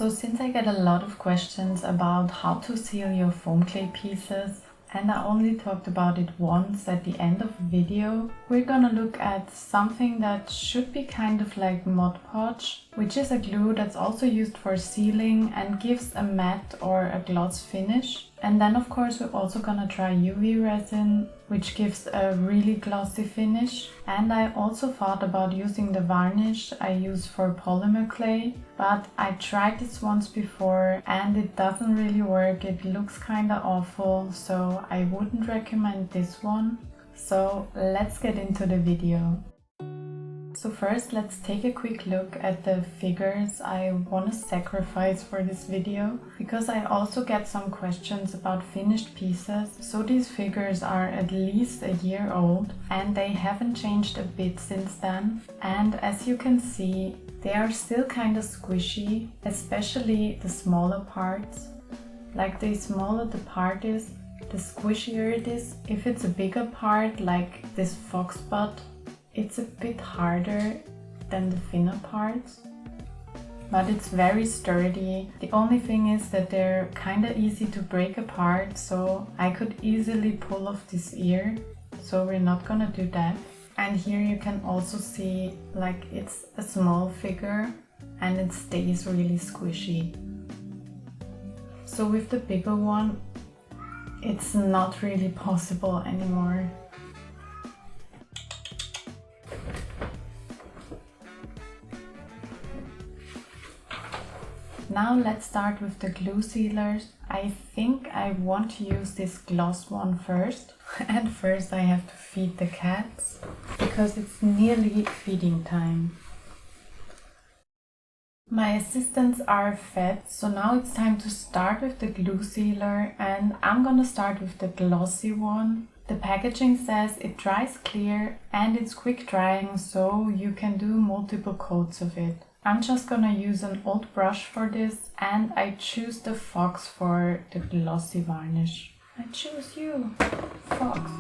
So since I get a lot of questions about how to seal your foam clay pieces, and I only talked about it once at the end of the video, we're gonna look at something that should be kind of like Mod Podge, which is a glue that's also used for sealing and gives a matte or a gloss finish. And then of course we're also gonna try UV Resin, which gives a really glossy finish. And I also thought about using the varnish I use for polymer clay, but I tried this once before and it doesn't really work. It looks kinda awful, so I wouldn't recommend this one. So let's get into the video. So first, let's take a quick look at the figures I want to sacrifice for this video, because I also get some questions about finished pieces. So these figures are at least a year old and they haven't changed a bit since then. And as you can see, they are still kind of squishy, especially the smaller parts. Like the smaller the part is, the squishier it is. If it's a bigger part, like this fox butt, it's a bit harder than the thinner parts, but it's very sturdy. The only thing is that they're kind of easy to break apart, so I could easily pull off this ear, so we're not gonna do that. And here you can also see, like, it's a small figure and it stays really squishy. So with the bigger one, it's not really possible anymore. Now let's start with the glue sealers. I think I want to use this gloss one first. And first I have to feed the cats, because it's nearly feeding time. My assistants are fed, so now it's time to start with the glue sealer, and I'm gonna start with the glossy one. The packaging says it dries clear and it's quick drying, so you can do multiple coats of it. I'm just gonna use an old brush for this, and I choose the Fox for the glossy varnish. I choose you, Fox.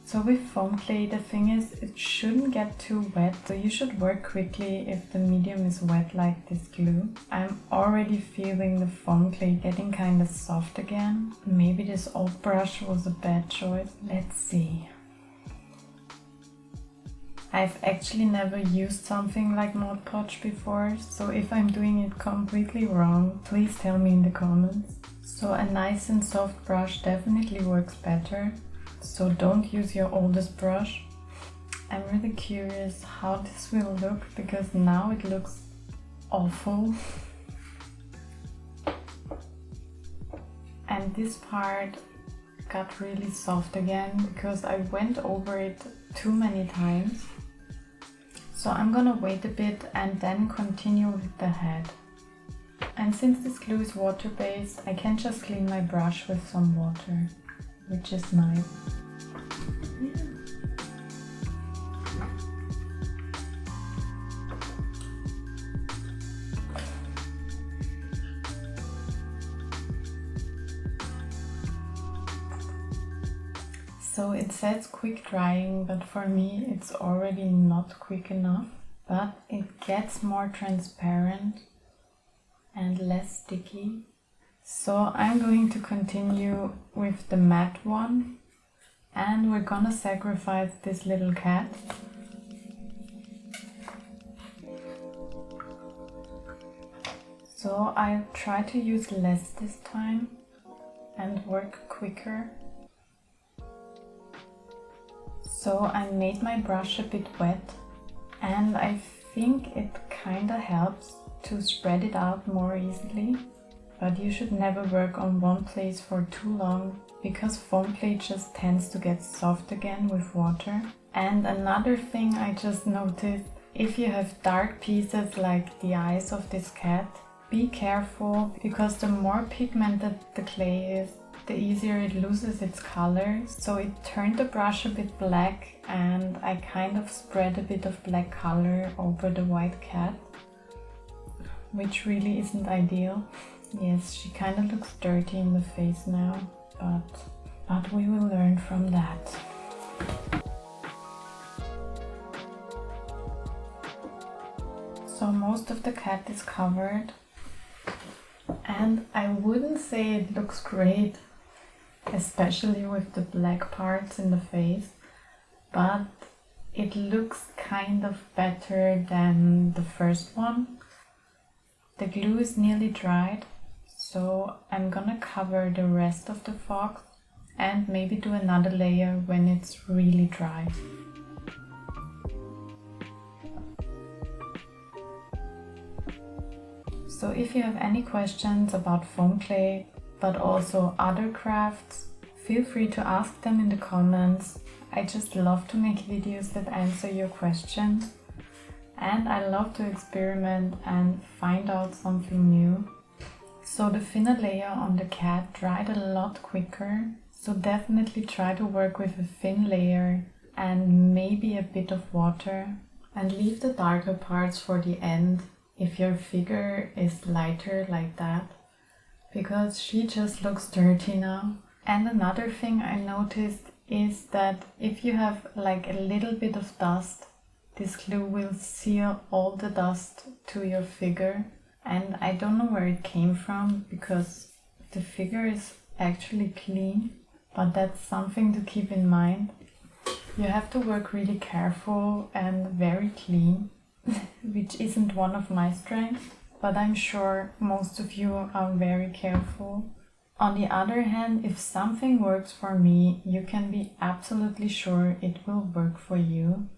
So with foam clay, the thing is, it shouldn't get too wet, so you should work quickly if the medium is wet like this glue. I'm already feeling the foam clay getting kind of soft again. Maybe this old brush was a bad choice. Let's see. I've actually never used something like Mod Podge before, so if I'm doing it completely wrong, please tell me in the comments. So a nice and soft brush definitely works better. So don't use your oldest brush. I'm really curious how this will look, because now it looks awful. And this part got really soft again because I went over it too many times. So I'm gonna wait a bit and then continue with the head. And since this glue is water-based, I can just clean my brush with some water, which is nice. Yeah. So it says quick drying, but for me it's already not quick enough, but it gets more transparent and less sticky. So I'm going to continue with the matte one, and we're gonna sacrifice this little cat. So I'll try to use less this time and work quicker. So I made my brush a bit wet, and I think it kinda helps to spread it out more easily. But you should never work on one place for too long, because foam clay just tends to get soft again with water. And another thing I just noticed, if you have dark pieces like the eyes of this cat, be careful, because the more pigmented the clay is, the easier it loses its color. So it turned the brush a bit black, and I kind of spread a bit of black color over the white cat, which really isn't ideal. Yes, she kind of looks dirty in the face now, but we will learn from that. So most of the cat is covered, and I wouldn't say it looks great, especially with the black parts in the face, but it looks kind of better than the first one. The glue is nearly dried, so I'm gonna cover the rest of the fox and maybe do another layer when it's really dry. So if you have any questions about foam clay, but also other crafts, feel free to ask them in the comments. I just love to make videos that answer your questions, and I love to experiment and find out something new. So the thinner layer on the cat dried a lot quicker, so definitely try to work with a thin layer and maybe a bit of water, and leave the darker parts for the end if your figure is lighter like that, because she just looks dirty now. And another thing I noticed is that if you have like a little bit of dust, this glue will seal all the dust to your figure, and I don't know where it came from because the figure is actually clean, but that's something to keep in mind. You have to work really careful and very clean, which isn't one of my strengths, but I'm sure most of you are very careful. On the other hand, if something works for me, you can be absolutely sure it will work for you.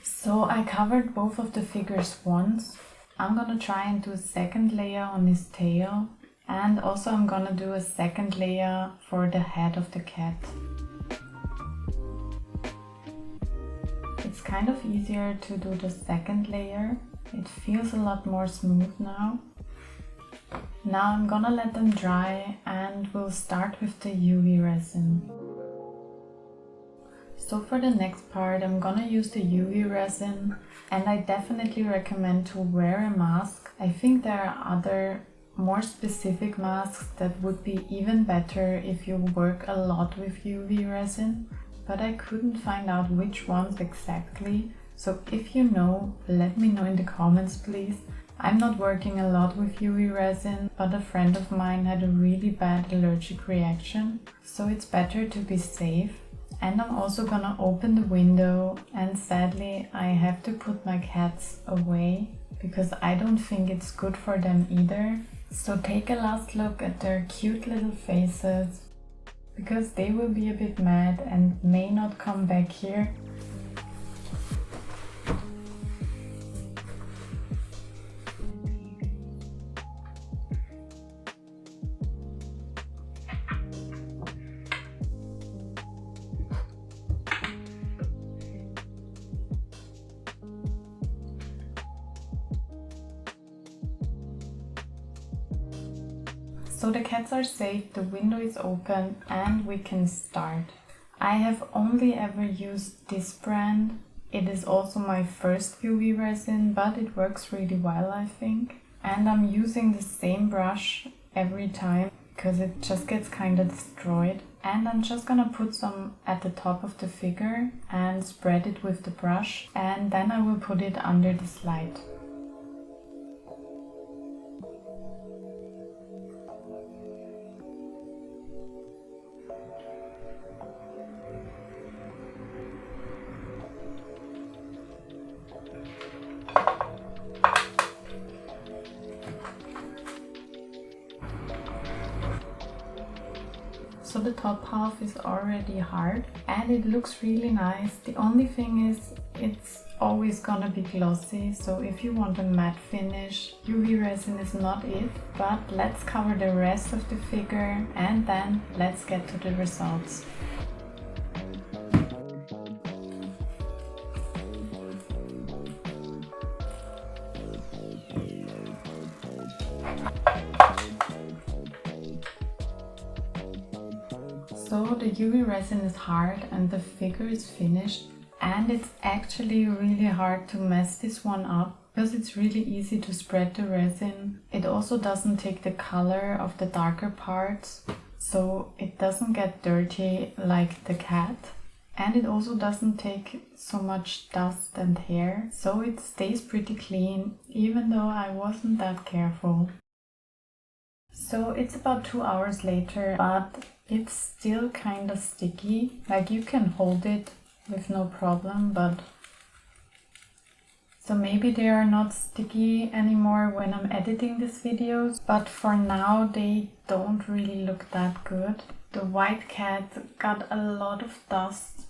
So I covered both of the figures once. I'm gonna try and do a second layer on his tail, and also I'm gonna do a second layer for the head of the cat. It's kind of easier to do the second layer. It feels a lot more smooth now. Now I'm gonna let them dry, and we'll start with the UV resin. So for the next part I'm gonna use the UV resin, and I definitely recommend to wear a mask. I think there are other more specific masks that would be even better if you work a lot with UV resin, but I couldn't find out which ones exactly. So if you know, let me know in the comments please. I'm not working a lot with UV resin, but a friend of mine had a really bad allergic reaction, so it's better to be safe. And I'm also gonna open the window, and sadly I have to put my cats away because I don't think it's good for them either. So take a last look at their cute little faces, because they will be a bit mad and may not come back here. So the cats are safe, the window is open, and we can start. I have only ever used this brand. It is also my first UV resin, but it works really well I think. And I'm using the same brush every time because it just gets kind of destroyed. And I'm just gonna put some at the top of the figure and spread it with the brush, and then I will put it under this light. So the top half is already hard and it looks really nice. The only thing is it's always gonna be glossy, so if you want a matte finish, UV resin is not it. But let's cover the rest of the figure and then let's get to the results. UV resin is hard and the figure is finished, and it's actually really hard to mess this one up because it's really easy to spread the resin. It also doesn't take the color of the darker parts, so it doesn't get dirty like the cat. And it also doesn't take so much dust and hair, so it stays pretty clean, even though I wasn't that careful. So it's about 2 hours later, but it's still kind of sticky. Like, you can hold it with no problem, but so maybe they are not sticky anymore when I'm editing these videos, but for now they don't really look that good. The white cat got a lot of dust.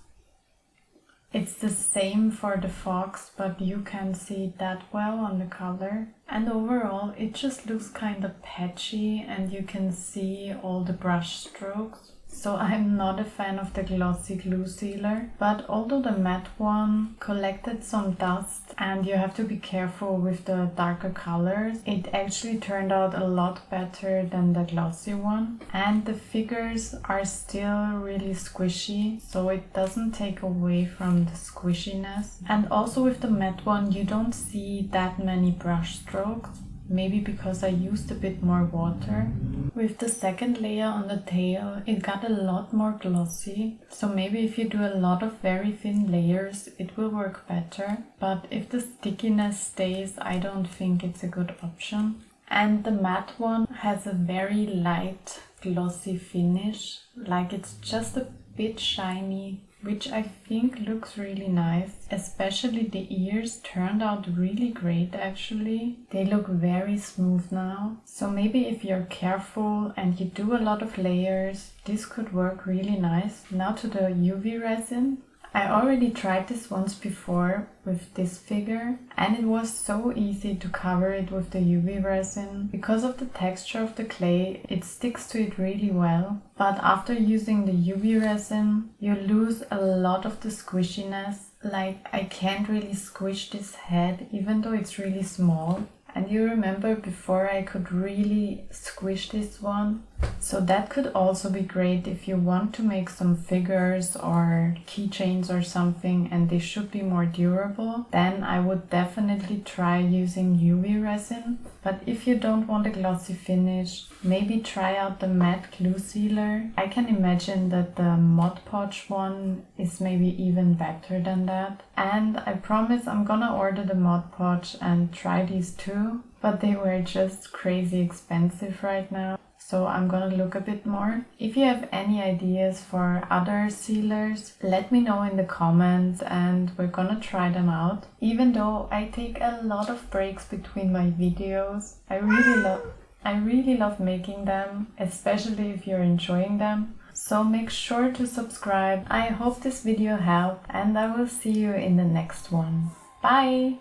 It's the same for the fox, but you can't see it that well on the color. And overall it just looks kind of patchy and you can see all the brush strokes. So I'm not a fan of the glossy glue sealer, but although the matte one collected some dust and you have to be careful with the darker colors, it actually turned out a lot better than the glossy one. And the figures are still really squishy, so it doesn't take away from the squishiness. And also with the matte one, you don't see that many brush strokes. Maybe because I used a bit more water. With the second layer on the tail, it got a lot more glossy. So maybe if you do a lot of very thin layers, it will work better. But if the stickiness stays, I don't think it's a good option. And the matte one has a very light glossy finish. Like, it's just a bit shiny, which I think looks really nice. Especially the ears turned out really great actually. They look very smooth now. So maybe if you're careful and you do a lot of layers, this could work really nice. Now to the UV resin. I already tried this once before with this figure, and it was so easy to cover it with the UV resin. Because of the texture of the clay, it sticks to it really well. But after using the UV resin, you lose a lot of the squishiness. Like, I can't really squish this head even though it's really small. And you remember before I could really squish this one? So that could also be great if you want to make some figures or keychains or something and they should be more durable. Then I would definitely try using UV resin. But if you don't want a glossy finish, maybe try out the matte glue sealer. I can imagine that the Mod Podge one is maybe even better than that. And I promise I'm gonna order the Mod Podge and try these too. But they were just crazy expensive right now. So I'm gonna look a bit more. If you have any ideas for other sealers, let me know in the comments and we're gonna try them out. Even though I take a lot of breaks between my videos, I really love making them, especially if you're enjoying them. So make sure to subscribe. I hope this video helped and I will see you in the next one. Bye!